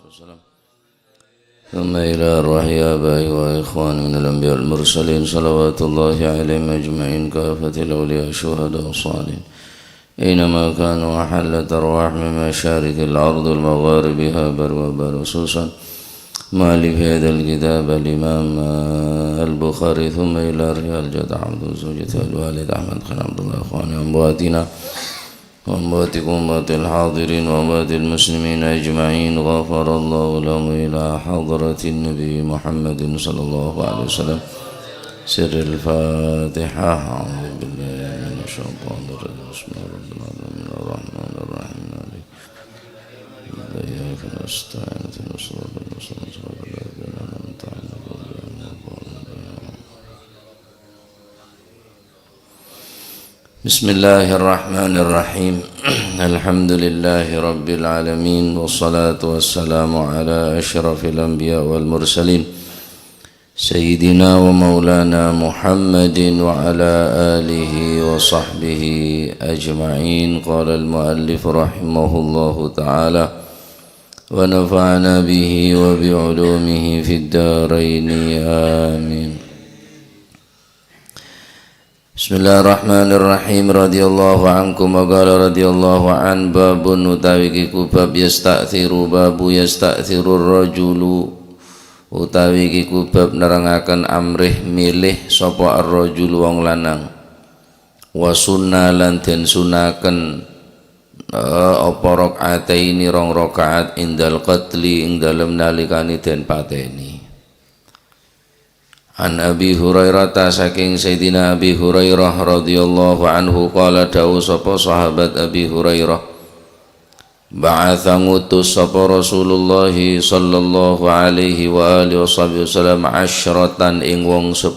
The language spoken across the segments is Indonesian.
والسلام ثم إلى أرواح آبائي وإخواني من الأنبياء المرسلين صلوات الله عليهم أجمعين كافة الأولياء الشهداء والصالحين أينما كانوا وحلت أرواح من مشارق الأرض والمغاربها بر وبر خصوصا مؤلف هذا الكتاب الإمام البخاري ثم إلى ريال جد عبد زوجته الوالد أحمد خان عبد الله إخواني وأمواتنا وأمواتكم وأموات الحاضرين وأموات المسلمين أجمعين غفر الله لهم إلى حضرة النبي محمد صلى الله عليه وسلم سر الفاتحة أعوذ بالله من الشيطان الرجيم بسم الله الرحمن الرحيم إياك نستعين اهدنا الصراط المستقيم صراط الذين أنعمت عليهم بسم الله الرحمن الرحيم الحمد لله رب العالمين والصلاة والسلام على أشرف الأنبياء والمرسلين سيدنا ومولانا محمد وعلى آله وصحبه أجمعين قال المؤلف رحمه الله تعالى ونفعنا به وبعلومه في الدارين آمين Bismillahirrahmanirrahim radhiyallahu ankum wa qala radhiyallahu an babun utawi kiku bab yasta'thiru babu yasta'thirur rajulu utawi kiku bab nerangaken amrih milih sapa ar-rajul wong lanang wa sunnah lan den sunaken apa rakaataini rong rakaat indal qatli ing dalem nalikane den pateni. An Abi Hurairah saking Sayyidina Abi Hurairah radhiyallahu anhu qala dawu sapa sahabat Abi Hurairah ba'atha ngutus sapa Rasulullah sallallahu alaihi wa alihi wasallam asyratan ing wong 10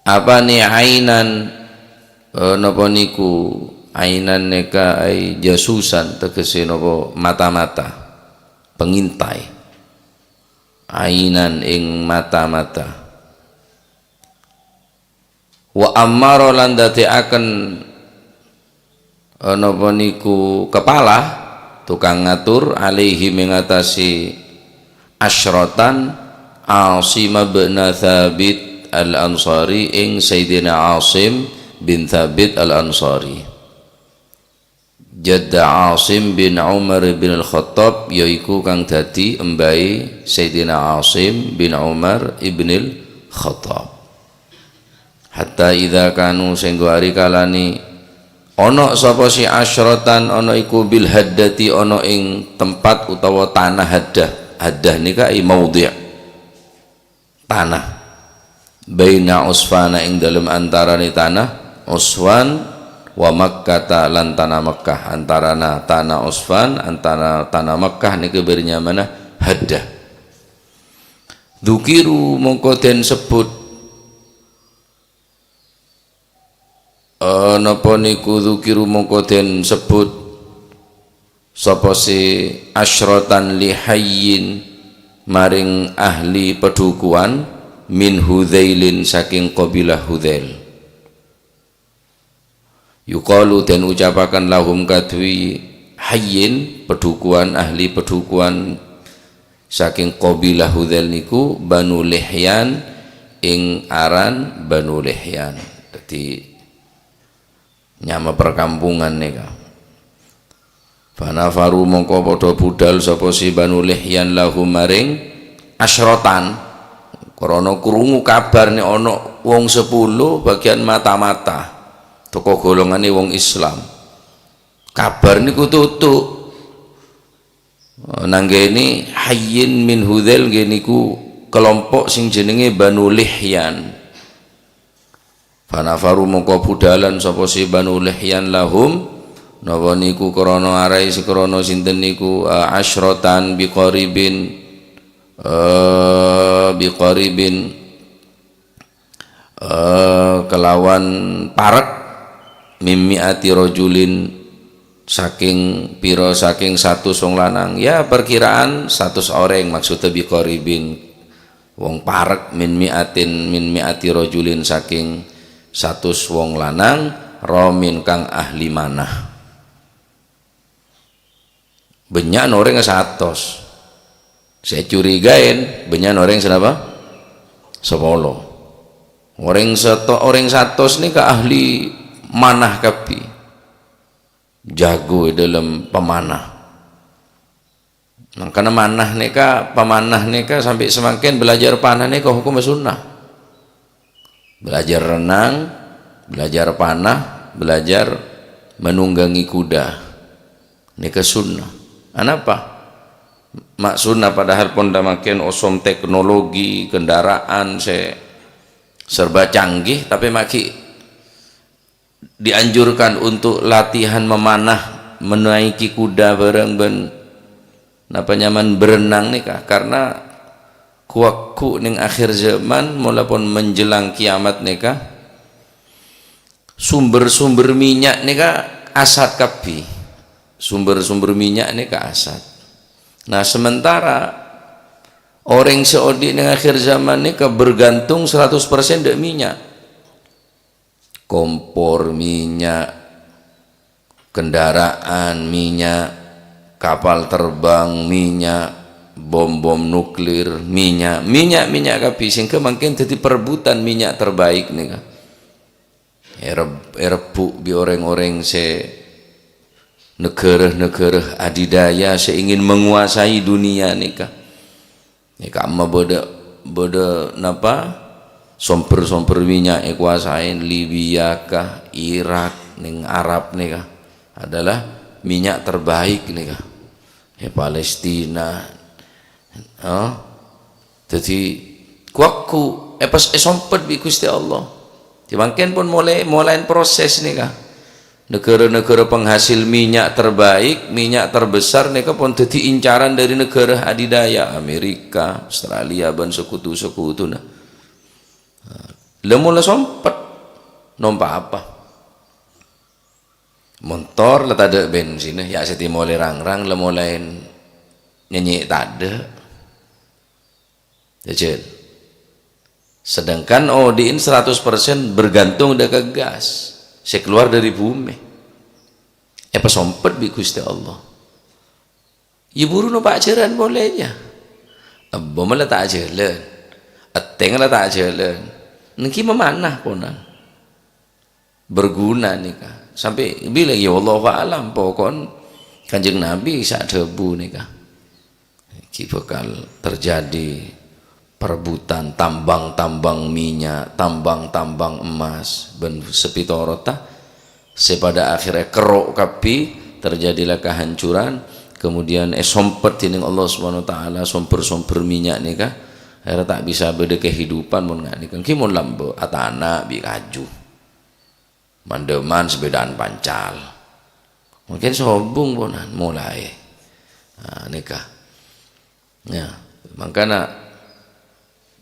apane ainan napa niku ainan neka ai jasusan tegese napa mata-mata pengintai ainan ing mata-mata wa ammara lan dadekaken napa niku kepala tukang ngatur alaihi mengatasi asyratan Asim bin Thabit al-Ansari ing Sayyidina Asim bin Thabit al-Ansari Jadda Asim bin Umar bin Al-Khattab yaiku kang dadi embahe Sayyidina Asim bin Umar ibn Al-Khattab hatta idza kanu sehingga hari kalani ana sapa si asyratan ana iku bil haddati ana ing tempat utawa tanah haddah nika i maudhi' tanah baina usfana ing dalem antarane tanah Uswan wa Makkah lan tanah Makkah antarana tanah Usfan antara tanah Makkah niki berinya mana haddah dzukiru mongko den sebut napa niku dzukiru mongko den sebut sapa si asyratan lihayyin maring ahli pedukuan min Hudzailin saking qabilah Hudzail yuqalu dan ucapakan lahum kadwi hayyin pedukuan ahli pedukuan saking qabilah Hudzail niku Banu Lihyan ing aran Banu Lihyan dadi nyama perkampungan nika fanafaru mongko padha budal sapa si Banu Lihyan lahum maring asyratan krana krungu kabar nek ana wong 10 bagian mata-mata toko golongane wong Islam kabar niku tutuk nanggeni hayyin min Hudzail niku kelompok sing jenenge Banu Lihyan fanafaru mongko budalan sapa si Banu Lihyan lahum napa niku krana arai krana sinten niku asyratan biqaribin kelawan parek mimmiati rajulin saking piro saking 100 wong lanang ya perkiraan 100 orang maksudnya biqaribin wong parek min miati rajulin saking 100 wong lanang romin kang ahli manah Banyak orang 100. Saya curigain banyak orang kenapa? 10. Orang 100 ini ke ahli manah kapi. Jago dalam pemanah. Nah, karena manah neka, pemanah neka sampai semakin belajar panah neka hukum sunnah. Belajar renang, belajar panah, belajar menunggangi kuda. Neka sunnah. Kenapa? Mak sunnah padahal pun dah makin osom teknologi kendaraan serba canggih, tapi maki dianjurkan untuk latihan memanah, menaiki kuda bareng napa nyaman berenang nih kah, karena kuakku ning akhir zaman mulapun menjelang kiamat nih kah, sumber-sumber minyak nih kah asat kapi, sumber-sumber minyak nih kah asat. Nah sementara orang Saudi ning akhir zaman nih kah bergantung 100% dari minyak, kompor minyak, kendaraan minyak, kapal terbang minyak, bom-bom nuklir minyak kapi, sehingga mungkin jadi perebutan minyak terbaik nih kan. Erepu bi orang-orang negara-negara adidaya ingin menguasai dunia nih kan. Nih kama boda napa sumber-sumber minyak kuasain Libya kah, Irak ning Arab nih kah adalah minyak terbaik nih kah. Palestina, jadi kuakku pas sompet bi Gusti Allah, dimangkin pun mulai proses nih kah, negara-negara penghasil minyak terbaik, minyak terbesar nih kah pun jadi incaran dari negara adidaya, Amerika, Australia, dan sekutu-sekutu nah, lemula sompet, nompa apa? Motor lah tak ada bensin ya seti mulai rang-rang lah mulai nyanyi tak ada ya, sedangkan Odiin 100% bergantung dengan gas saya keluar dari bumi pas sompet bi Gusti Allah ya buru no pak jalan bolehnya abah malah tak jalan ateng lah tak jalan niki memanah ponang berguna nih kah sampai bilang ya Allah alam pokon kanjeng Nabi saat debu nih kah bakal terjadi perebutan tambang-tambang minyak, tambang-tambang emas ben sepitorota sepada akhirnya kerok kapi terjadilah kehancuran, kemudian sompet dening Allah Subhanahu wa taala sumber-sumber minyak nih kah akhirnya tak bisa beda kehidupan mun nggak nih kan kimun lambo atana bi kaju mandeman sepedaan pancal mungkin sobung ponan mulai nikah ya makanya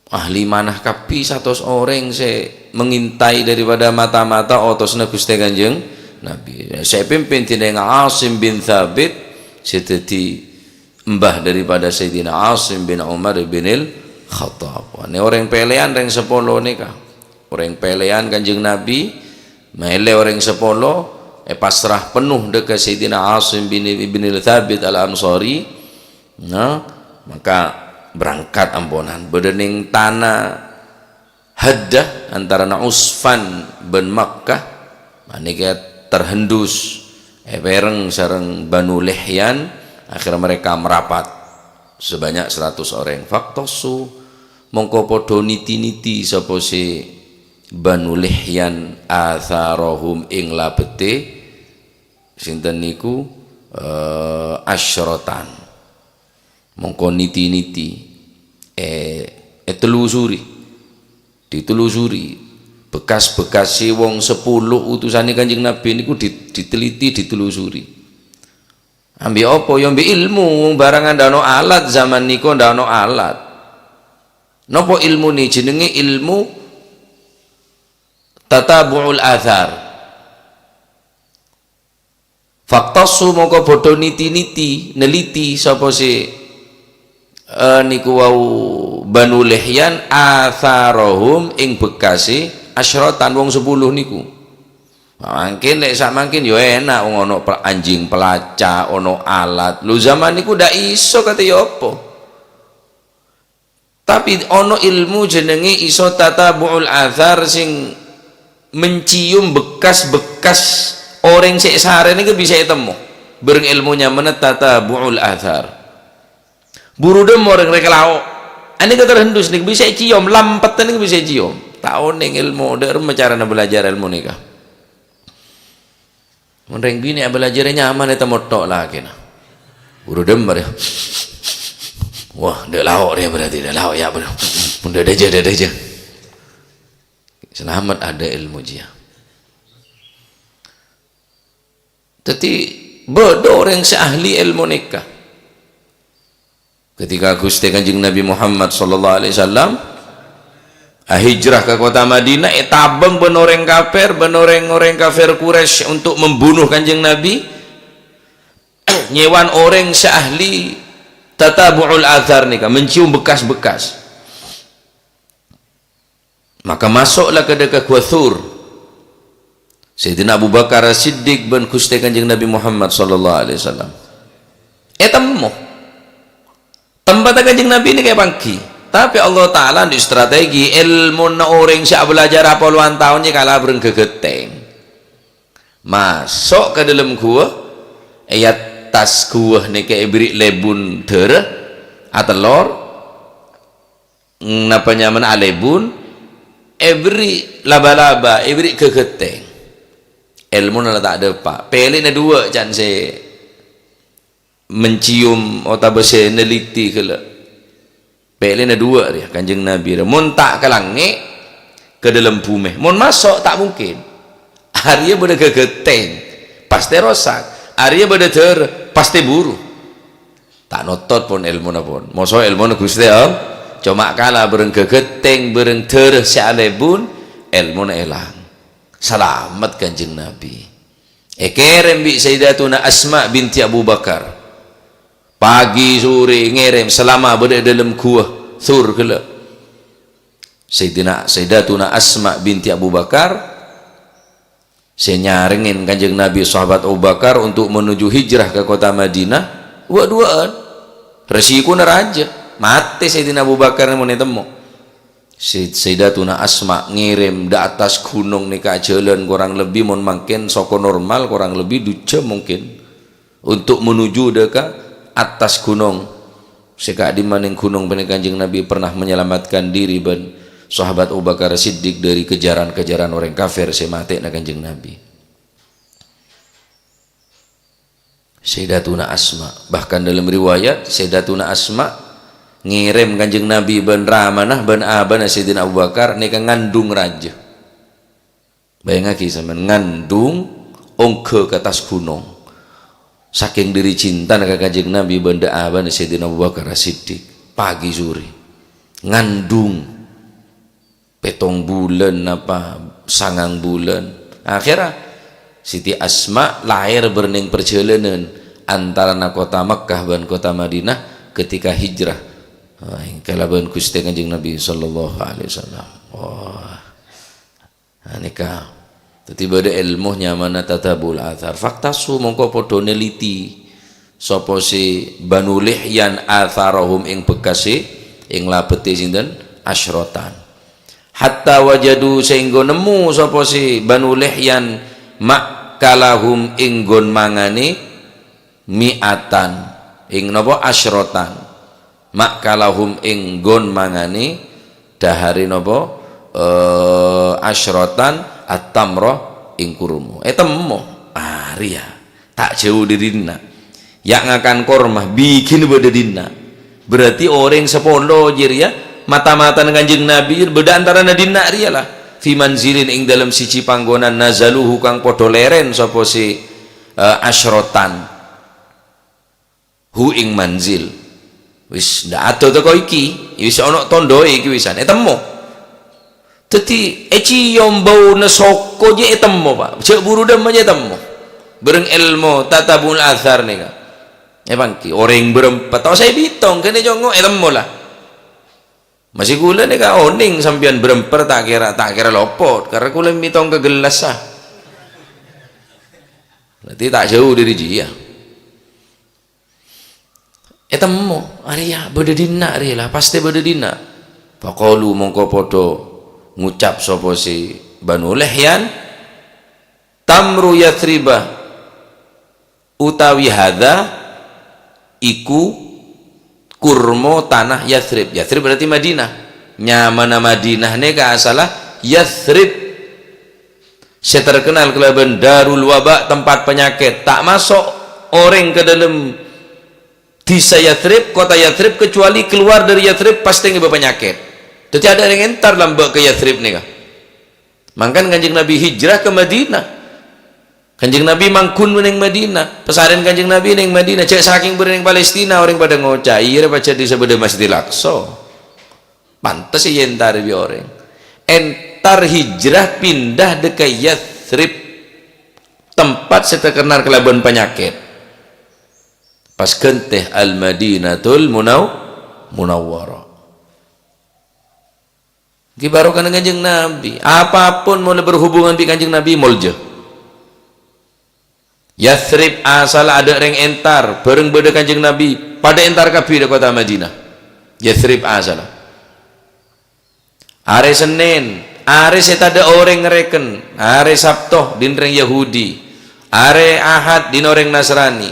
ahli manah kapi 100 orang saya mengintai daripada mata-mata otosna Gusti Kanjeng Nabi. Saya pimpin tineng Asim bin Thabit jadi mbah daripada Sayyidina Asim bin Umar bin Al-Khattab. Ini orang pelean orang 10 nikah, orang pelean Kanjeng Nabi mele orang 10 pasrah penuh dekat Sayyidina Asim bin Al-Thabit Al-Ansari. Nah, maka berangkat amponan bedening tanah Haddah antara Usfan bin Makkah manika terhendus bareng sareng Banu Lihyan akhirnya mereka merapat sebanyak 100 orang faktosu mongko padha niti-niti sapa si Banu Lihyan atharohum ing labete sinten niku asyratan mongko niti-niti telusuri ditelusuri bekas-bekas wong 10 utusane Kanjeng Nabi niku diteliti ditelusuri ambil apa ya ambil ilmu barangan ndak ono alat zaman niku ndak ono alat napa ilmu ni jenenge ilmu tatabu'ul athar faktasu mongko bodho niti-niti neliti sapa si niku wau Banu Lihyan atharohum ing bekasi asyratan wong 10 niku Mungkin lek sak mungkin yo enak wong ono anjing pelacak, ono alat. Lu zaman niku ndak iso kate yo apa. Tapi ono ilmu jenenge iso tatabu'ul athar sing mencium bekas-bekas orang sik sare niku bisa ketemu. Bereng ilmunya menet tatabu'ul athar. Buru dem orang rek lauk. Ani keterhendus niku bisa cium, lampet niku bisa cium. Tahu ning ilmu der carana belajar ilmu nikah. Mending bini belajarnya nyaman itu motok lah kena. Buru dembar ya. Wah, dia lauk dia berarti dia lauk ya benar. Udah aja. Selamat ada ilmu dia. Tapi bodoh orang seahli ilmu nikah. Ketika Gusti Kanjeng Nabi Muhammad sallallahu alaihi wasallam hijrah ke kota Madinah, tabeng benoreng kafir, benoreng kafir Quraisy untuk membunuh Kanjeng Nabi. Nyewan orang seahli tatabu'ul athar nikah, mencium bekas-bekas. Maka masuklah ke dekat Thur. Sayyidina Abu Bakar As-Siddiq ben Gusti Kanjeng Nabi Muhammad sallallahu alaihi wasallam. Temu. Tempat Kanjeng Nabi ini kayak pangki. Tapi Allah Ta'ala di strategi ilmu na orang siap belajar apa puluhan tahunnya kalah bereng kegeteng. Masuk ke dalam gua, ayat tas gua nih kayak beri lebun ter atau lor, napa nyaman alebun, every laba-laba, every kegeteng. Ilmu na tak ada pak. Pelin na dua can se mencium atau bese neliti kela. Pelin dua dia Kanjeng Nabi. Mun tak ke langit ke dalam bumi. Mun masuk tak mungkin. Arya beda kegeteng pasti rosak. Arya beda ter pasti buru. Tak notot pun ilmu na pun. Mosok ilmu na Gusti Allah. Cuma kalah bereng kegeteng bereng ter sealebun ilmu na elang. Selamat Kanjeng Nabi. Kerem bi Sayyidatuna Asma binti Abu Bakar. Pagi sore ngerem selama berada dalam gua Thur kala. Sayyidatuna Asma binti Abu Bakar senyaringin Kanjeng Nabi sahabat Abu Bakar untuk menuju hijrah ke kota Madinah. Dua-duaan resiko neraja mati Sayyidina Abu Bakar mau temu. Sayyidatuna Asma ngirim di atas gunung nika jalan kurang lebih mun mungkin soko normal kurang lebih 2 jam mungkin untuk menuju dekat atas gunung. Seka di maning gunung benih Kanjeng Nabi pernah menyelamatkan diri ben sahabat Abu Bakar Siddiq dari kejaran-kejaran orang kafir semate na Kanjeng Nabi. Sayyidatuna Asma, bahkan dalam riwayat Sayyidatuna Asma ngirim Kanjeng Nabi ben ramanah ben abana Sayyidina Abu Bakar nika ngandung raja. Bayangake sampean ngandung ongke ke atas gunung. Saking diri cinta nak Kanjeng Nabi benda aban Sayyidina Abu Bakar As-Siddiq pagi sore ngandung 7 bulan apa 9 bulan akhirnya Siti Asma lahir berning perjalanan antara kota Makkah dan kota Madinah ketika hijrah kalaban Gusti Kanjeng Nabi sallallahu alaihi wasallam. Wah nikah tiba ada ilmunya mana tatabul athar. Fakta su mongko podo neliti sapa si Banu Lihyan atharahum ing bekase ing labete sinten asyratan. Hatta wajadu sehingga nemu sapa si Banu Lihyan makalahum ing gon mangane mi'atan ing napa asyratan. Makalahum ing gon mangane dahari napa asyratan at-tamrah ing kurma. Temu ria tak jauh dari dina yang akan kormah bikin beda dina berarti orang sepolo jir ya mata-mata Kanjeng Nabi beda antara dina ria lah fi manzilin ing dalam siji panggonan nazaluhu kang podo leren sapa si asyratan hu ing manzil wis ndak ado teko iki wis ana tondoe iki wisan temu. Teti cium bau nesoko je temu pak cek buru dem aja temu bereng ilmu tatabul athar nih kan bangki orang berempat tau saya bitong kene jongo temu lah masih gula nih kan oning sampian berempat tak kira lopot karena gula bitong ke gelas ah berarti tak jauh dari dia. Temu Arya beda dina lah pasti beda dina. Faqalu mongko podo ngucap sapa si Banu Lihyan tamru Yatsribah utawi hadza iku kurmo tanah Yatsrib. Yatsrib berarti Madinah. Nyamana Madinah neka asalah Yatsrib. Saya terkenal kelaban darul wabak, tempat penyakit. Tak masuk orang ke dalam desa Yatsrib, kota Yatsrib, kecuali keluar dari Yatsrib pasti nggak penyakit. Jadi ada yang entar lambak ke Yatsrib nih. Mangkan Kanjeng Nabi hijrah ke Madinah. Kanjeng Nabi mangkun meneng Madinah. Pesaren Kanjeng Nabi neng Madinah. Cek saking bereneng Palestina orang pada ngocah. Iya baca di sebelah Masjidil Aqsa. Pantas sih entar bi orang. Entar hijrah pindah dekat Yatsrib. Tempat saya terkenal kelaban penyakit. Pas kenteh Al-Madinatul Munawwarah. Dibarokan dengan Kanjeng Nabi. Apapun mulai berhubungan dengan Kanjeng Nabi mulja. Yatsrib asal ada orang entar bareng beda Kanjeng Nabi pada entar kabeh di kota Madinah. Yatsrib asal. Hari Senin, hari setada orang ngereken, hari Sabtu din orang Yahudi, hari Ahad din orang Nasrani,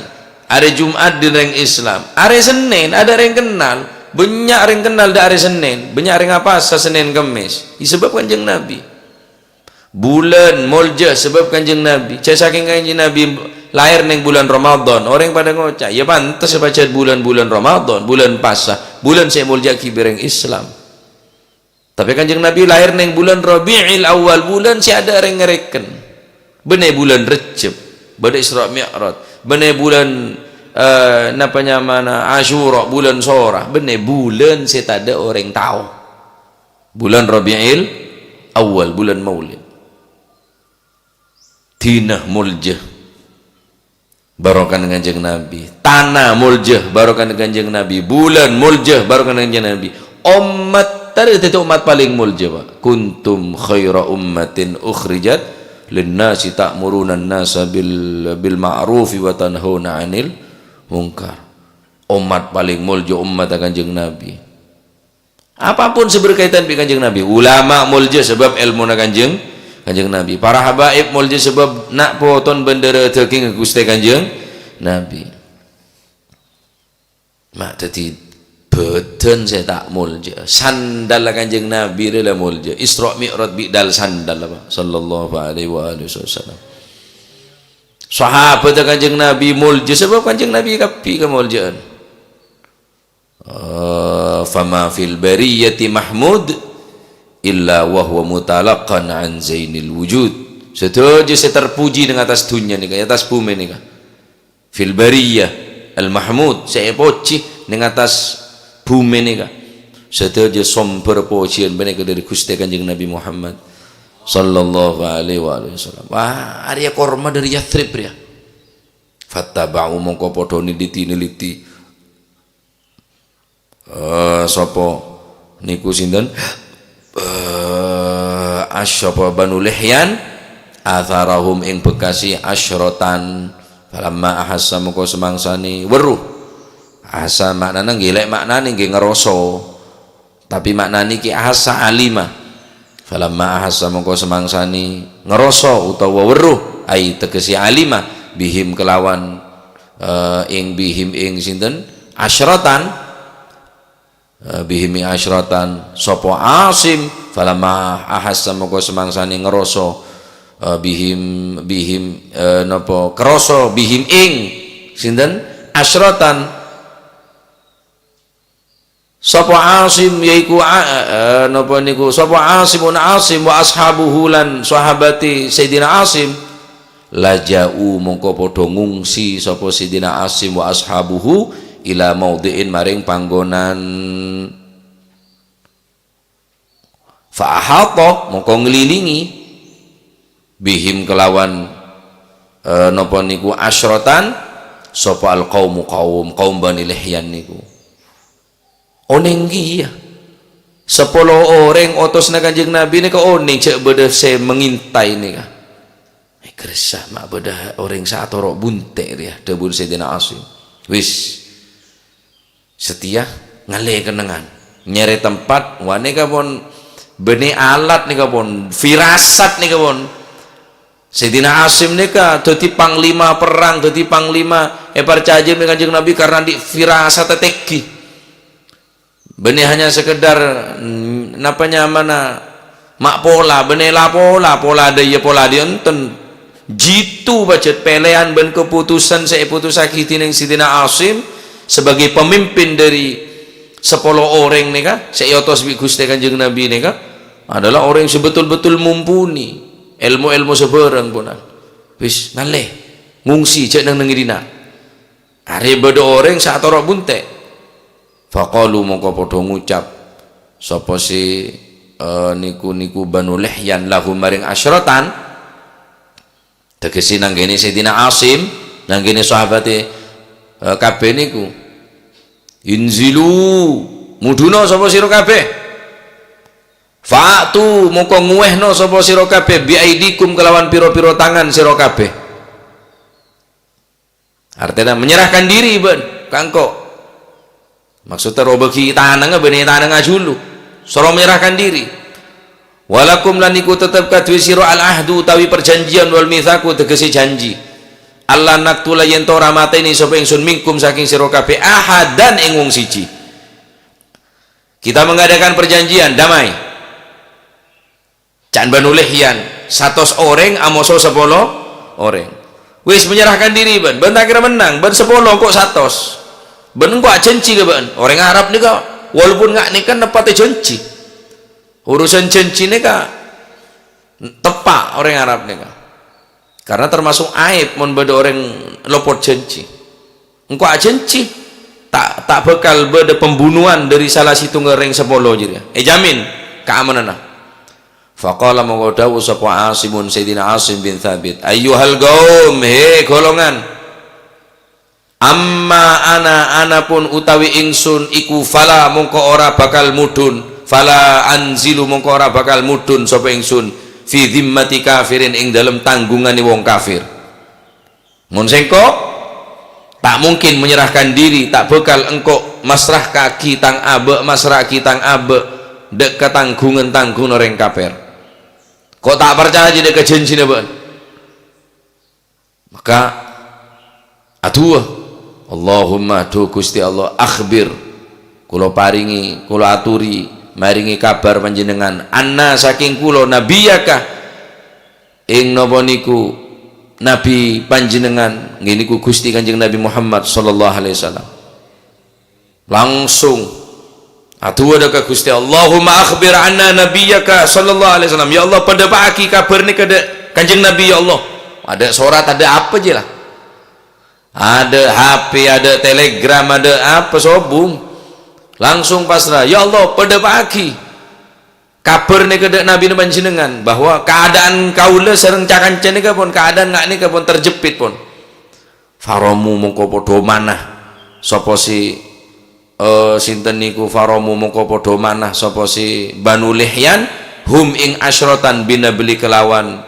hari Jumat din orang Islam. Hari Senin ada orang kenal. Banyak orang kenal di hari Senin, banyak orang apa Senin Kamis disebab Kanjeng Nabi. Bulan mulja sebab Kanjeng Nabi. Saking Kanjeng Nabi lahir neng bulan Ramadan, orang pada ngocah ya pantas baca bulan-bulan Ramadan, bulan Pasah, bulan saya mulja kibereng Islam. Tapi Kanjeng Nabi lahir neng bulan Rabiul Awal, bulan si ada orang ngereken bener bulan Rejab, bener Isra Mi'raj, bener bulan napanya mana Asyura, bulan Sorah, bener bulan saya tak ada orang tahu. Bulan Rabiul Awal, bulan Maulid. Dinah muljah barokan dengan Kanjeng Nabi. Tanah muljah barokan dengan Kanjeng Nabi. Bulan muljah barokan dengan Kanjeng Nabi. Umat tadi itu umat paling muljah, Pak. Kuntum khaira ummatin ukhrijat linnasi ta'muruna an-nasa bil ma'rufi wa tanhauna 'anil mungkar. Umat paling mulia umat Kanjeng Nabi. Apapun seberkaitan dengan Kanjeng Nabi. Ulama mulia sebab ilmu Kanjeng Nabi. Para habaib mulia sebab nak poton bendera teking Gusti Kanjeng Nabi. Mak tadi beden saya tak mulia. Sandal Kanjeng Nabi adalah mulia. Isra Mi'raj bidal sandal apa? Sallallahu alaihi wasallam. Sahabat Kanjeng Nabi mulja sebab Kanjeng Nabi kapi kemuljaan. Fama fil bariyati mahmud illa wa huwa mutalaqqan an zainil wujud. Setuju saya terpuji dengan atas dunia ni, atas bumi ni. Fil bariyah al mahmud saya puji dengan atas bumi ni. Setuju sumber pujian benar dari Gusti Kanjeng Nabi Muhammad sallallahu alaihi wasallam. Wah, Arya korma dari Yatsrib ya. Fattaba'u mongko padha niliti. Sapa niku sinten? Asyapa Banu Lihyan atharahum ing bekasi asyratan falamma ahassa mongko semangsani weruh. Asa maknane nggih maknane nggih ngeroso. Tapi maknane ki ahassa alima. Falamma ahassa mongko semangsani ngeroso utawa weruh ai tegesi alimah bihim kelawan bihim sinten asyratan bihim asyratan sapa Asim. Falamma ahassa mongko semangsani ngeroso bihim napa keroso bihim ing sinten asyratan sapa Asim yaiku napa niku sapa Asimun Asim wa ashabuhu lan sahabati Sayyidina Asim laja'u mongko padha ngungsi sapa Sayyidina Asim wa ashabuhu ila maudhi'in maring panggonan fa ahata mongko ngelilingi bihim kelawan napa niku asyratan sapa al qaum Bani Lihyan niku. Oneng ya 10 orang otos na Kanjeng Nabi ni ka oning cek beda saya mengintai ni ka Gersah mak bedah orang saatoro bunte dia debun Sayyidina Asim wis setia ngalih kenangan nyari tempat wane kapon benih alat nih kapon firasat nih kapon Sayyidina Asim nih ka dadi panglima perang dadi panglima percaya dengan Kanjeng Nabi karena di firasat teki benih hanya sekedar napanya mana mak pola benih la pola ada ya pola dia enten jitu bacet pelean ben keputusan saya putus sakit ning Sayyidina Asim sebagai pemimpin dari 10 orang nih kah seyotos bi Gusti Kanjeng Nabi nih kah adalah orang yang sebetul-betul mumpuni ilmu-ilmu seberang punan wis ngaleh ngungsi cek nang ngidina are bedo orang saat ora bunte faqalu mongko padha ngucap sapa si niku Banu Lihyan lahum maring asyratan tegese nang kene Sayyidina Asim nang kene sahabate kabeh niku inzilu muduna sapa sira kabeh fa'tu mongko nguwehno sapa sira kabeh biaidikum kelawan pira-pira tangan sira kabeh artinya menyerahkan diri ben kangko maksudnya robeki tanang benih tanang ajulu sira menyerahkan diri walakum lan iku tetep kadhe sira al ahdu utawi perjanjian wal mitsaku tegese janji Allah naktula yen to ora mateni sapa ingsun mingkum saking sira kabeh ahadan ing wong siji kita mengadakan perjanjian damai Can Banu Lihyan 100 orang amoso 10 orang wis menyerahkan diri ben kira menang ben 10 kok 100 ben kok janji ke ben orang Arab nih kok walaupun nggak nikah nepati janji urusan janji nih kak tepak orang Arab nih kak karena termasuk aib mon beda orang lopot janji engkau janji tak bekal beda pembunuhan dari salah situ ngereng 10 jadi jamin keamanan faqala mongko dawuh sapa Asimun Sayyidina Asim bin Thabit ayyuhal gaum he golongan amma ana pun utawi ingsun iku fala mongko ora bakal mudun fala anzilu mongko ora bakal mudun sapa ingsun fi zimmati kafirin ing dalem tanggungane wong kafir mun sengko tak mungkin menyerahkan diri tak bakal engko masrah kaki tang abe masrah kitang abe dek ketanggungan tanggung orang kafir kok tak percaya jadi kejanjine ben maka aduh Allahumma du Gusti Allah akhbir kula paringi kula aturi maringi kabar panjenengan anna saking kula nabiyaka ing napa niku nabi panjenengan ngene niku Gusti Kanjeng Nabi Muhammad sallallahu alaihi wasallam langsung aduh ada ke Gusti Allahumma akhbir anna nabiyyaka sallallahu alaihi wasallam ya Allah pada pagi kabar ni ke Kanjeng Nabi ya Allah ada surat ada apa je lah ada HP ada telegram ada apa sobung langsung pasrah ya Allah pada pagi kabar ni ke Nabi panjenengan bahwa keadaan kaula sareng cakancan ni pun keadaan ngak ni pun terjepit pun faramu mongko padha manah sapa si sinten niku faramu mongko padha manah sapa si Banu Lihyan hum ing asyratan binabli kelawan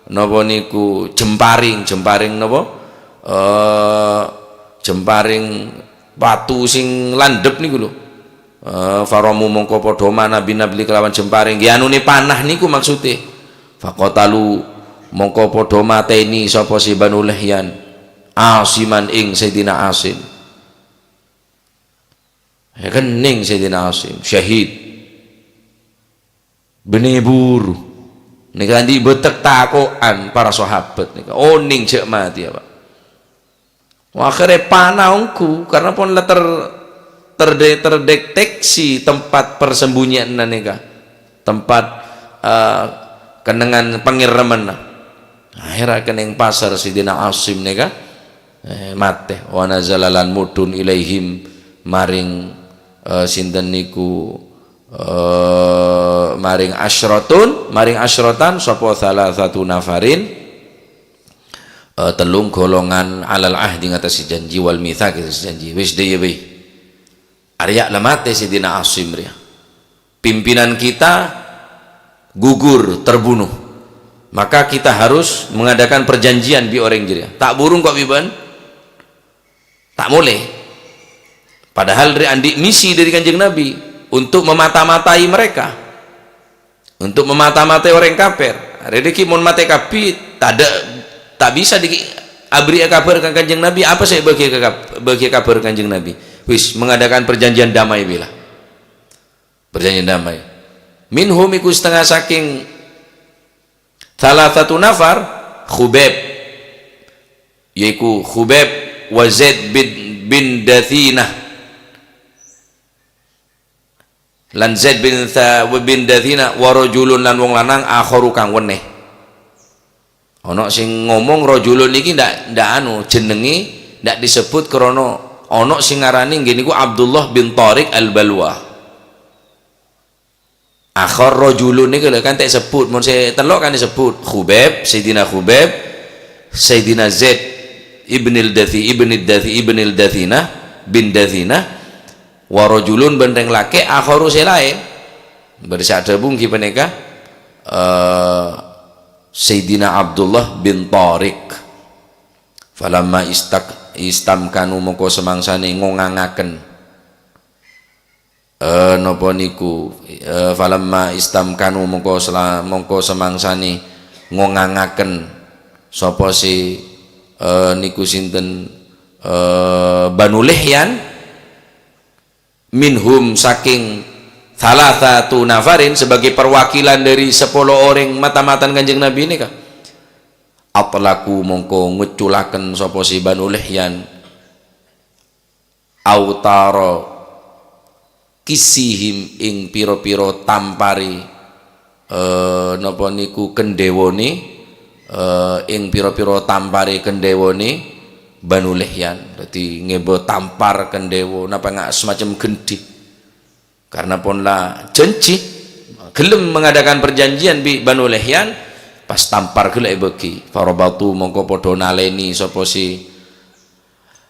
napa niku jemparing napa jemparing batu sing landhep niku lho faramu mongko padha manah binabli kelawan jemparing nggih anune panah niku maksude faqatalu mongko padha mateni sapa si Banu Lihyan Asiman ing Sayyidina Asim ya kening Sayyidina Asim syahid benih buru nika ndi betek takokan para sahabat nika oning cek mati ya Pak akhirnya panahku karena pun terdeteksi tempat persembunyian nika tempat kenengan pengiriman akhirnya kening pasar Sayyidina Asim nika mate wa nazalalan mudun ilaihim maring sinten niku maring asyratan sapa salah satu nafarin telung golongan alal ahdi ngatasi janji wal mitsaq janji wis dhewe we arya lamate Sayyidina Asim ria pimpinan kita gugur terbunuh maka kita harus mengadakan perjanjian bi orang jeria. Tak burung kok biban, tak boleh. Padahal dari andik misi dari Kanjeng Nabi untuk memata-matai mereka, untuk memata-matai orang kafir. Redeki mon mate kapi tak bisa di abri kabar kan Kanjeng Nabi. Apa saya bagi kabar Kanjeng Nabi? Wis mengadakan perjanjian damai bila. Perjanjian damai. Minhum iku setengah saking salah satu nafar Khubaib, yaitu Khubaib wa Zaid bin Dathinah, lan Zaid bin Dathinah wa rajulun lan wong lanang akharu kang weneh. Ana sing ngomong rajulun iki ndak anu jenenge ndak disebut krana ana sing ngarani nggih niku Abdullah bin Tariq al-Balwa. Akhar rajulun niku lho kan tak sebut, mun saya telok kan disebut Khubaib, Sayyidina Khubaib, Sayyidina Zaid ibn al-Dathinah bin Dathinah wa rajulun benteng laki akharu selain bersada bungki peneka Sayyidina Abdullah bin Tariq. Falamma istamkanu moko semangsane ngongangaken napa niku falamma istamkanu mongko semangsane ngongangaken sapa si niku sinten Banu Lihyan minhum saking salasatu nafarin sebagai perwakilan dari 10 orang mata-matan Kanjeng Nabi ini kah atlaku mongko ngeculaken sapa si Banu Lihyan autara kisihim ing piro-piro tampari napa niku kendewone ing piro-piro tampari kendewone Banu Lihyan. Dadi ngebo tampar kendewo napa ngak semacam gendi karena pun lah janji gelem mengadakan perjanjian bi Banu Lihyan pas tampar gelek beki farabatu mongko padha naleni sapa si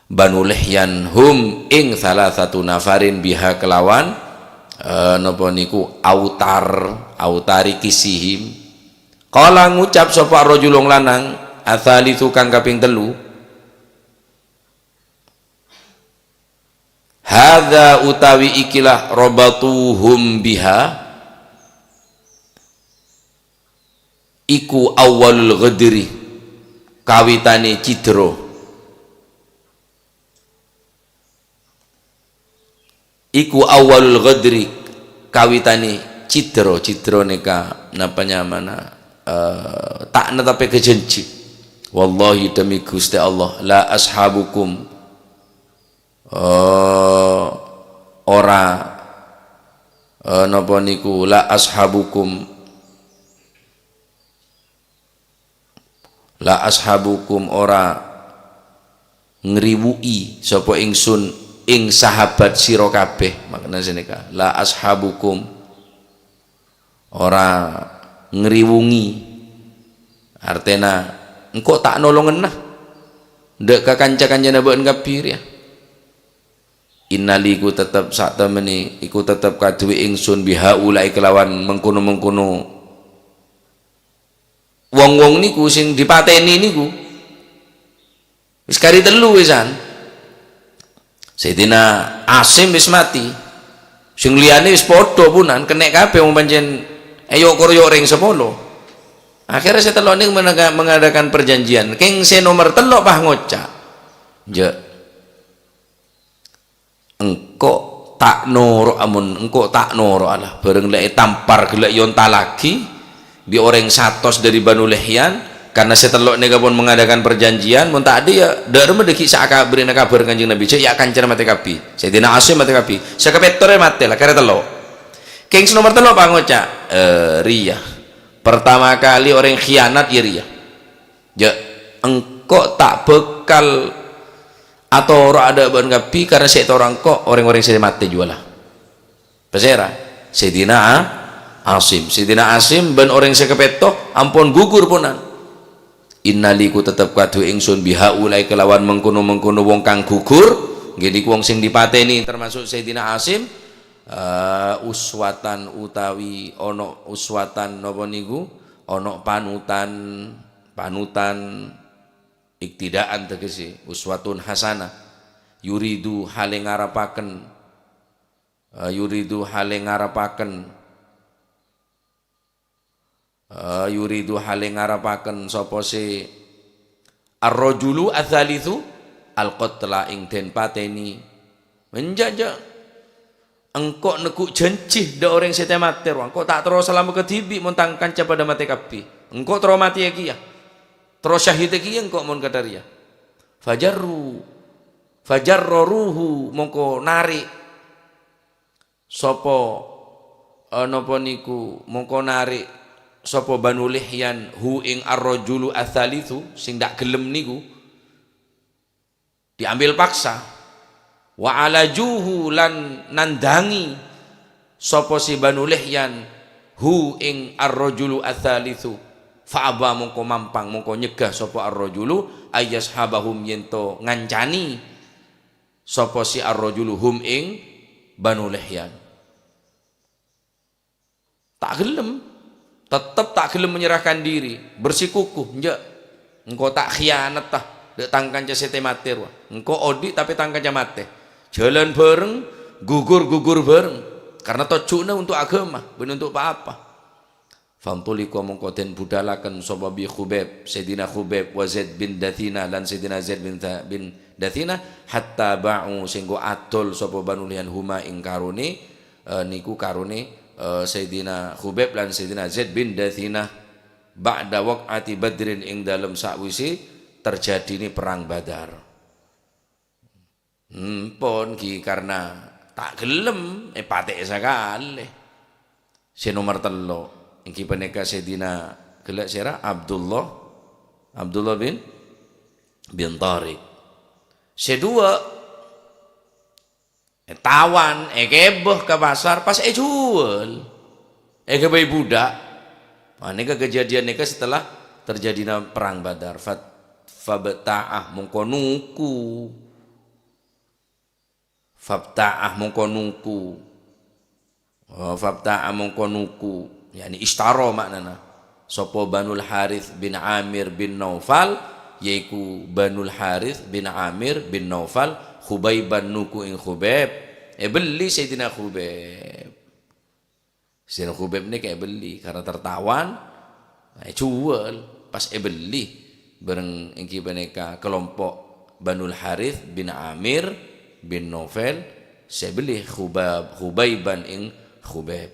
Banu Lihyan hum ing salah satu nafarin biha kelawan napa niku autari kisihim. Kala ngucap sapa rajulung lanang asalisu kang kaping 3 hadza utawi ikilah rabatuhum biha iku awalul ghadri kawitane cidra iku awalul ghadri kawitane cidra neka napanya mana tak netape kejanji wallahi demi Gusti Allah la ashabukum ora napa niku la ashabukum ora ngriwuki sapa ingsun ing sahabat sira kabeh. Makna seneka la ashabukum ora ngriwungi artena engko tak nolongen nah ndek ka kanca-kancane mboten kabir ya innali ku tetep sak temene iku tetep kaduwe ingsun bihaulai kelawan mengkono-mengkono wong-wong niku sing dipateni niku wis kari 3 wisan. Sayyidina Asim wis mati, sing liyane wis padha punan kenek kabeh wong pancen ayo koryo ring 10. Akhirnya saya telok ning mengadakan perjanjian keng se nomor 3 pah ngocak je engko tak noro amun engko tak noro alah bareng lek tampar gelek yonta lagi di orang 100 dari Banu Lihyan karena setelok nega pun mengadakan perjanjian mun tak ada ya darma deki sak berina kabar Kanjeng Nabi cek ya kancer mate kapi Sayyidina Asim mate kapi sakapetore mate lah kare telok keng nomor 3 Pak ngocak ria pertama kali orang khianat ya ria ya engkau tak bekal atau orang ada ban kapi karena saya orang kok orang-orang saya mati jualah pesera Sayyidina Asim ban orang saya kepetok ampun gugur punan innaliku tetep kadu ingsun bihaulai kelawan mengkono-mengkono wong kang gugur nggih wong sing dipateni termasuk Sayyidina Asim uswatan utawi ono uswatan napa niku ana panutan iktidaan tegese uswatun hasanah yuridu hale ngarapaken sapa se ar-rajulu adzalitsu al-qatla ing den pateni menjajak engkau nekuk janji da orang sete mater engkau tak terus selama ketibi montang kanca pada mati kapi engkau terus mati ya kia terus syahid ya kia engkau mon kadaria fajarruhu mongko narik sopo napa niku mongko narik sopo Banu Lihyan hu ing ar-rajulu adzalitsu sing dak gelem niku diambil paksa wa alajuhu lan nandangi sapa si Banu Lihyan hu ing ar-rajulu adzalitsu fa aba mongko mampang mongko nyegah sapa ar-rajulu ayashabahum yento ngancani sapa si ar-rajulu hum ing Banu Lihyan tak gelem tetap tak gelem menyerahkan diri bersikukuh njak engko tak khianat tah dek tangkan sete mater engko odi tapi tangkan mate jalan bareng gugur bareng karena tojukna untuk agama bukan untuk apa-apa famtuliku mongko den budalaken sapa bi Khubaib Sayyidina Khubaib wa Zaid bin Dathina lan Sayyidina Zaid bin Dathina hatta ba'u singgo adol sapa Banu Lihyan huma ing karone niku karone Sayyidina Khubaib lan Sayyidina Zaid bin Dathina ba'da waq'ati Badrin ing dalem sakwise terjadi ini perang Badar. Pun ki karena tak gelem patek sekali. Si nomor 3 iki punika Sayyidina gelek sira Abdullah bin Tariq. Sedua tawan kebeh ke pasar pas jual kebeh budak nika kejadian nika setelah terjadinya perang Badar fabta'ah mongko nuku yakni istaro maknana sapa Banul Harith bin Amir bin Naufal yaiku Banul Harith bin Amir bin Naufal Khubaiban nuku ing Khubaib beli Sayyidina Khubaib ini kayak beli karena tertawan jual pas beli bareng ingki beneka kelompok Banul Harith bin Amir bin Naufal saya beli Khubaiban ing Khubaib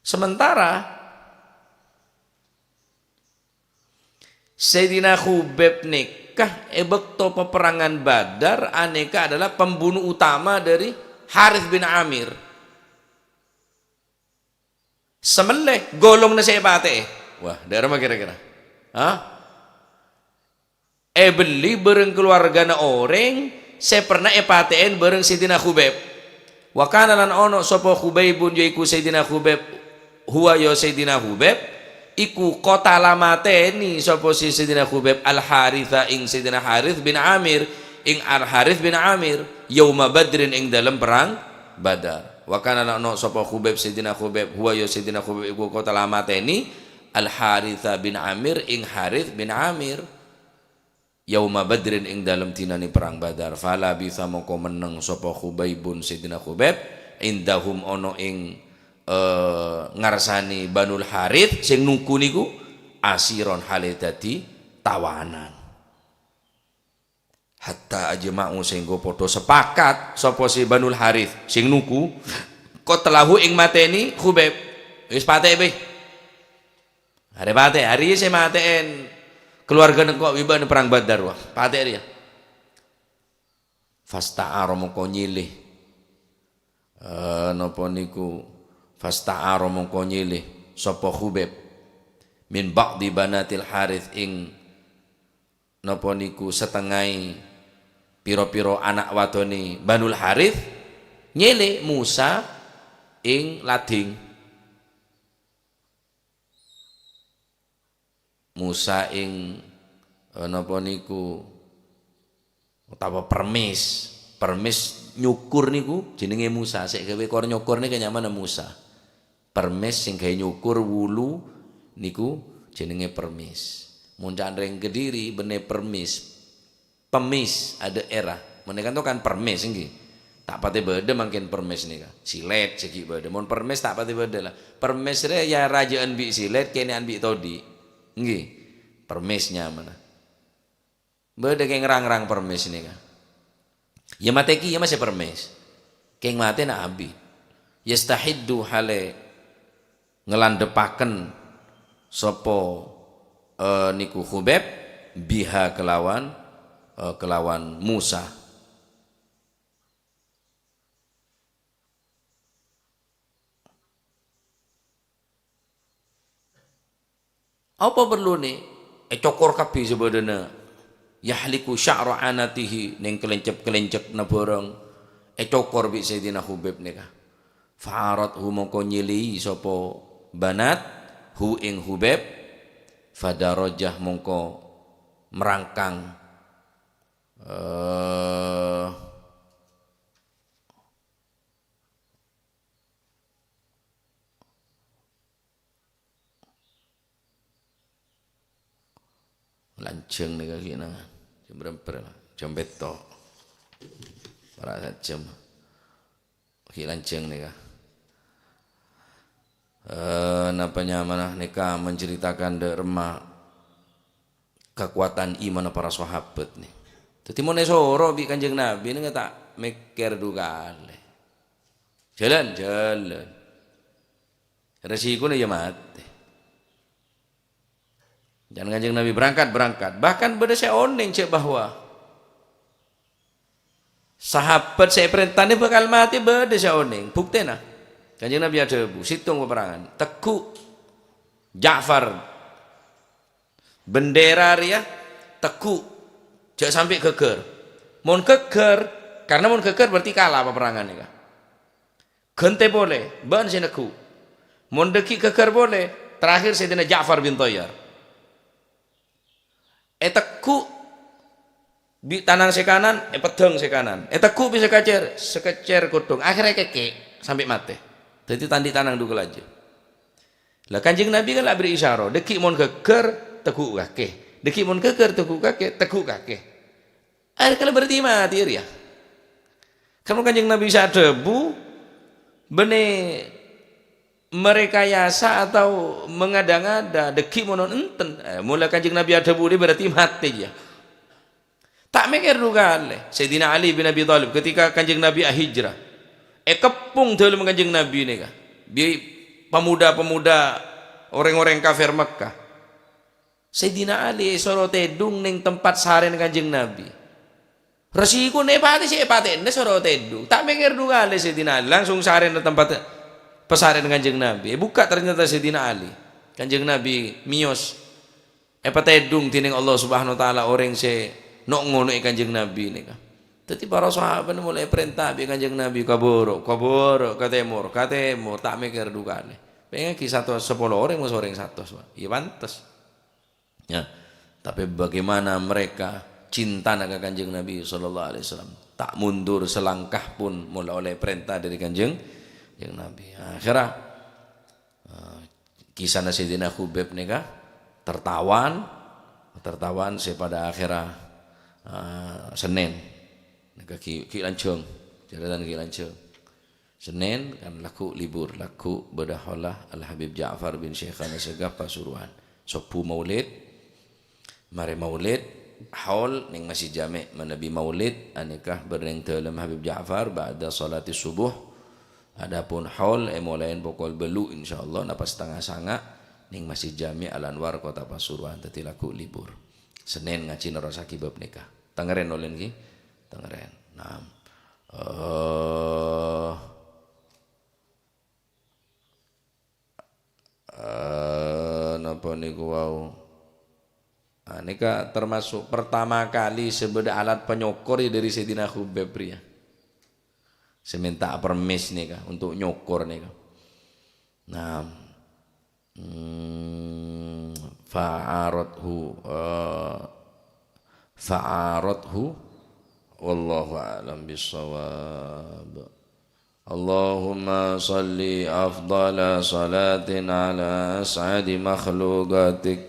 sementara Sayyidina Khubaib nikah bekto peperangan Badar aneka adalah pembunuh utama dari Harith bin Amir semeleh golong na saya pate wah daerah mah kira-kira beli bareng keluarga na orang saya pernah pateen bareng Sayyidina Khubaib wa kana lan ono sapa Khubaibun yaiku Sayyidina Khubaib huwa ya Sayyidina Khubaib iku kota lamateni sapa si Sayyidina Khubaib al Haritha ing Sayyidina Harith bin Amir ing al Harith bin Amir yauma Badrin ing dalam perang Badar wa kana ana sapa Khubaib Sayyidina Khubaib huwa ya Sayyidina Khubaib iku kota lamateni al Haritha bin Amir ing Harith bin Amir yauma Badrin ing dalam tinani perang Badar fala bisa moko meneng sapa Khubaibun Sayyidina Khubaib indahum ono ing ngarsani Banul Harith sing nuku niku asiron hale dadi tawanan hatta ajma'u sehingga padha sepakat sapa si Banul Harith sing nuku kok telahu ing mateni Khubaib wis patek be hari patek hari se maten keluarga kok wiban perang Badar wah patek dia fasta'ar mongko nyilih napa niku fasta'ara mongko nyilih sapa Khubaib min ba'di banatil Harith ing napa niku setengahe pira-pira anak wadone Banul Harith nyilih Musa ing lading Musa ing napa niku utawa permis nyukur niku jenenge Musa sik gawe kor nyukur niki nyaman Musa Permis sing gawe nyukur wulu niku jenenge permis. Mun candreng Kediri bene permis. Pemis ada era. Menika kan permis nggih. Tak pati beda mungkin permis nika. Silet segi beda. Mun permis tak pati beda lah. Permis re ya rajaan bi silet kene an bi todi. Nggih. Permisnya mana. Beda keng ngerang-rang permis nika. Ya mateki ya masih permis. Keng mate nak abi. Yastahiddu hale ngelandepaken sapa niku Khubeb biha kelawan Musa. Apa perlu nih? Cokor kabeh sebadana. Yahliku sya'ra anatihi ning kelencep-kelencep na bareng. Cokor bi Sayyidina Khubeb nika. Fa'arat hu mongko nyili sapa banat hu ing Khubeb fadarajah mongko merangkang lanceng nih kaki nang jam berapa lah jam betok para jam kaki lanceng nih kah napanya mana nikah menceritakan derma kekuatan iman para sahabat nih. Jadi mau nesoro bi Kanjeng Nabi ini tak mikir dua kali. Jalan. Resiko nih ya mati. Jangan Kanjeng Nabi berangkat. Bahkan beda saya oneng cek bahwa sahabat saya perintah ini bakal mati beda saya oneng. Bukti nah. Kanjeng Nabi ada situng peperangan. Teguh Ja'far bendera ya teguh. Jangan sampai geger. Mun geger, karena mun geger berarti kalah peperangan ini. Gente boleh, ban sing neguh. Mun deki geger boleh. Terakhir Sayyidina Ja'far bin Thayyar. Teguh di tanang sekanan, pedang sekanan. Teguh bisa sekecer godong. Akhirnya keke sampai mati. Jadi tandi tanang dulu aja. Lah Kanjeng Nabi kan lah beri isyarat. Deki mun geger teguh kake. Deki mun geger teguh kake. Akhirnya kalau berarti mati ya. Kamu Kanjeng Nabi bisa debu bene merekayasa atau mengada-ngada deki mun enten. Mulai Kanjeng Nabi ada debu dia berarti mati ya. Tak mikir dulu kali. Sayyidina Ali bin Abi Thalib ketika Kanjeng Nabi hijrah. Kepung dalam Kanjeng Nabi ini kah. Pemuda-pemuda orang-orang kafir Mekah. Sayyidina Ali soro tedung ning tempat saren Kanjeng Nabi. Resiko nepati si epatene soro tedung. Tak mikir dulu kali Sayyidina Ali langsung saren di tempat pesaren Kanjeng Nabi. Buka ternyata Sayyidina Ali. Kanjeng Nabi miyos epatedung tining Allah Subhanahu wa taala orang se nok ngono Kanjeng Nabi ini kah. Jadi para sahabat mulai perintah bi Kanjeng Nabi kabur ke timur tak mikir dulu kali. Pengen kisah 10 orang mas orang 100. Iya pantas. Ya, tapi bagaimana mereka cinta naga Kanjeng Nabi sallallahu alaihi wasallam, tak mundur selangkah pun mulai oleh perintah dari Kanjeng Nabi. Akhirnya kisah Sayyidina Khubeb nika tertawan pada akhirnya Senin nika ki lancung jalanan ki lancung Senin kan laku libur laku bedaholah Al Habib Ja'far bin Syekhana Segaf Pasuruan sopu maulid mari maulid haul ning masjid jami' menabi maulid anikah bereng dalam Habib Ja'far ba'da salati subuh. Adapun haul mulai pokol belu insyaallah napa setengah sanga ning masjid jami' Al Anwar kota Pasuruan dadi laku libur. Senin ngaji nerosaki bab nikah. Tengeren olen ki? Tengeren. Nah. Napa niku wau? Nika termasuk pertama kali sebeda alat penyokor ya dari Sayyidina Khubeb ya. Seminta permis nika untuk nyokor nika. Nah, fa'arathu wallahu a'lam bissawab. اللهم صل أفضل صلاة على أسعد مخلوقاتك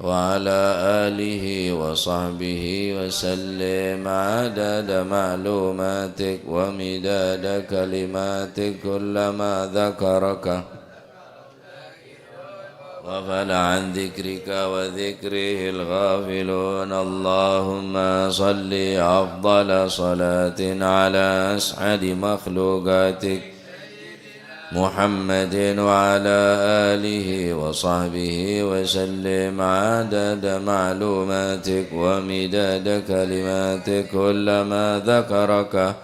وعلى آله وصحبه وسلم عدد معلوماتك ومداد كلماتك كلما ذكرك غفل عن ذكرك وذكره الغافلون. اللهم صل أفضل صلاة على أسعد مخلوقاتك محمد وعلى آله وصحبه وسلم عدد معلوماتك ومداد كلماتك كلما ذكرك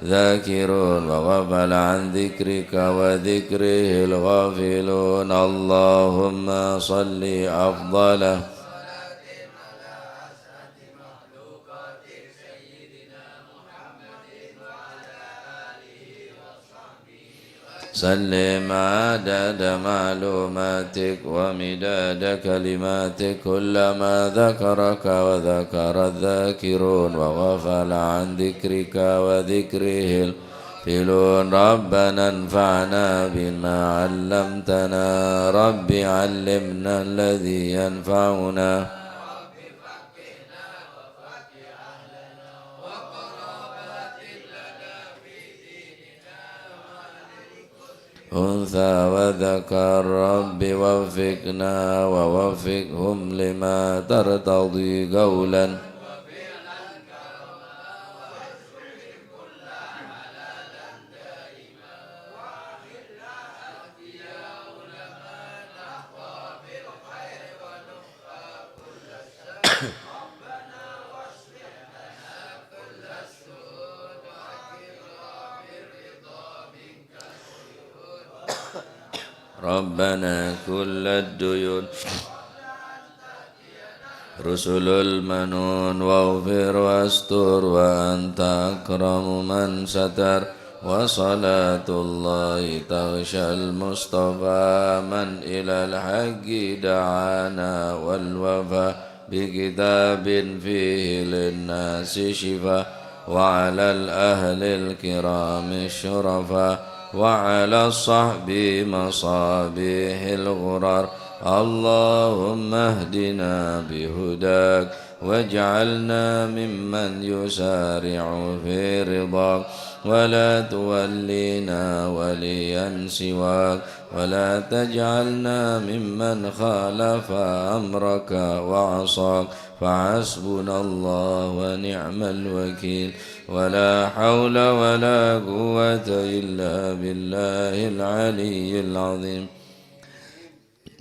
ذاكرون وغفل عن ذكرك وذكره الغافلون. اللهم صل أفضل سلم عدد معلوماتك ومداد كلماتك كلما ذكرك وذكر الذاكرون وغفل عن ذكرك وذكره الغافلون. ربنا انفعنا بما علمتنا رب علمنا الذي ينفعنا أنثى وذكر رب وفقنا ووفقهم لما ترتضي قولا ربنا كل الديون رسل المنون واغفر واستر وأنت أكرم من ستر وصلاة الله تغشى المصطفى من إلى الحق دعانا والوفا بكتاب فيه للناس شفاء وعلى الأهل الكرام الشرفاء وعلى الصحب مصابيح الغرر. اللهم اهدنا بهداك واجعلنا ممن يسارع في رضاك ولا تولينا وليا سواك ولا تجعلنا ممن خالف أمرك وعصاك فحسبنا الله ونعم الوكيل ولا حول ولا قوة إلا بالله العلي العظيم.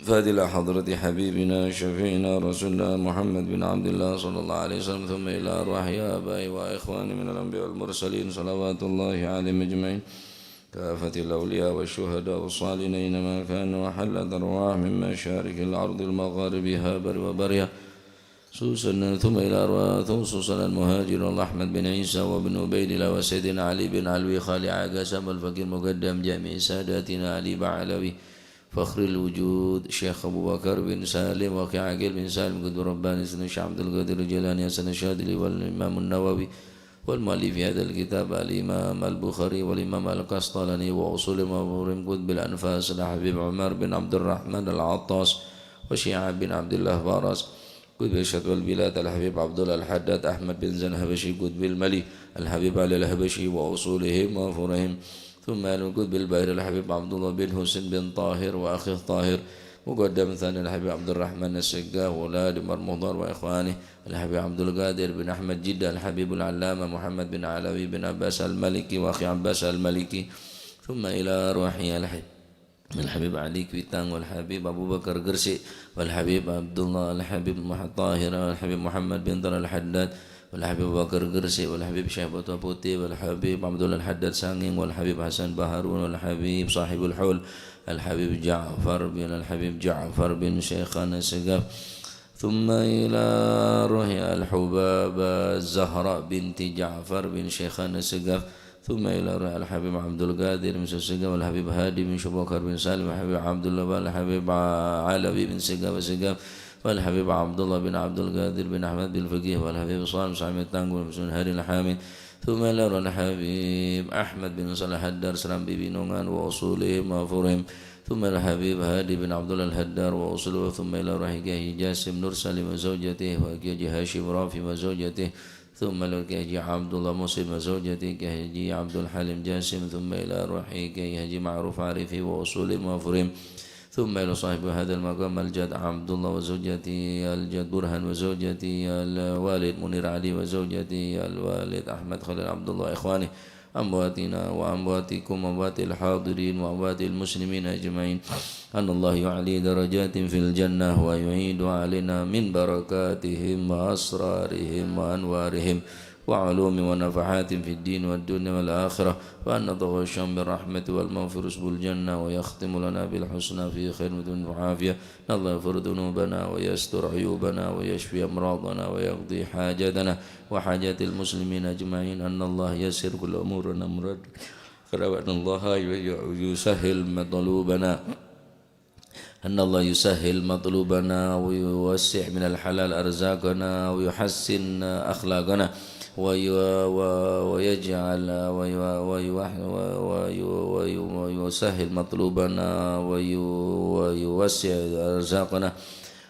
فادل حضرة حبيبنا شفينا رسولنا محمد بن عبد الله صلى الله عليه وسلم ثم إلى أرواح آبائي وإخواني من الأنبياء والمرسلين صلوات الله عليهم أجمعين كافة الأولياء والشهداء والصالحين أينما كانوا وحلت أرواح من مشارق الأرض المغاربها بر وبرها خصوصا ثم إلى أرواح خصوصا المهاجر أحمد بن عيسى وابن عبيد الله وسيدنا علي بن علوي خالي عاقسم الفقير مقدم جميع ساداتنا علي بعلوي فخر الوجود شيخ أبو بكر بن سالم وكي عقيل بن سالم قد رباني سنة عبد القادر الجيلاني حسن الشاذلي والإمام النووي والمؤلف في هذا الكتاب الإمام البخاري والإمام القسطلاني وأصول مبورم قد بالأنفاس الحبيب عمر بن عبد الرحمن العطاس وشيعة بن عبد الله فارس قد بالشهد والبلاد الحبيب عبد الله الحداد أحمد بن زنهبشي قد بالملي الحبيب علي الهبشي وأصولهم وفرهم ثم القد بالباهر الحبيب عبد الله بن حسين بن طاهر وأخيه طاهر مقدم ثاني الحبيب عبد الرحمن السقاه وولاد مرمضان وإخوانه الحبيب عبد القادر بن أحمد جدة الحبيب العلامة محمد بن علوي بن عباس المالكي وأخي عباس المالكي ثم إلى روحي الحبيب علي كويتان والحبيب أبو بكر قرسي والحبيب عبد الله الحبيب طاهر والحبيب محمد بن طر الحداد والحبيب أبو بكر قرسي والحبيب شهبة بوتي والحبيب عبد الله الحداد سانغين والحبيب حسن بهارون والحبيب صاحب الحول الحبيب جعفر بن شيخان السقاف ثم إلى روح الحباب الزهراء بنت جعفر بن شيخان السقاف ثم إلى روح الحبيب عبد القادر بن سقاف والحبيب هادي بن شبوكر بن سالم والحبيب عبد الله والحبيب علوي بن سقاف والحبيب عبد الله بن عبد القادر بن أحمد بالفقيه والحبيب صالح سعيد التانقل بن هاري الحامد ثم إلى الحبيب أحمد بن صالح الدار سلام بن نونغان وأصولهم وفرهم ثم الحبيب هادي بن عبد الله الهدار وأصوله ثم إلى رحيقه جاسم نور سالم وزوجته وكيجي هاشم رافي وزوجته ثم لكيجي عبد الله مسلم وزوجته كيجي عبد الحليم جاسم ثم إلى رحيقه يجي معروف عارفي وأصولهم وفرهم ثم إلى صاحب هذا المقام الجد عبد الله وزوجته الجد برهان وزوجته الوالد منير علي وزوجته الوالد أحمد خليل عبد الله إخوانه أمواتنا وأمواتكم وأموات الحاضرين وأموات المسلمين أجمعين أن الله يعلي درجات في الجنة ويعيد علينا من بركاتهم وأسرارهم وأنوارهم وعلوم ونفحات في الدين والدنيا والآخرة وأن نتغشم بالرحمة والمغفرة بالجنة ويختم لنا بالحسنى في خير وعافية الله يغفر ذنوبنا ويستر عيوبنا ويشفي أمراضنا ويقضي حاجتنا وحاجات المسلمين أجمعين أن الله يسر كل أمورنا مراد وأن الله يسهل مطلوبنا أن الله يسهل مطلوبنا ويوسع من الحلال أرزاقنا ويحسن أخلاقنا ويجعل ويسهل مطلوبنا ويوسع أرزاقنا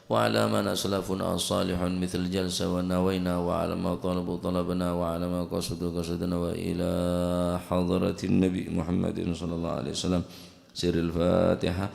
وعلى ما أسلافنا صالح مثل الجلسة ونوينا وعلى ما طلبوا طلبنا وعلى ما قصدوا قصدنا وإلى حضرة النبي محمد صلى الله عليه وسلم سر الفاتحة.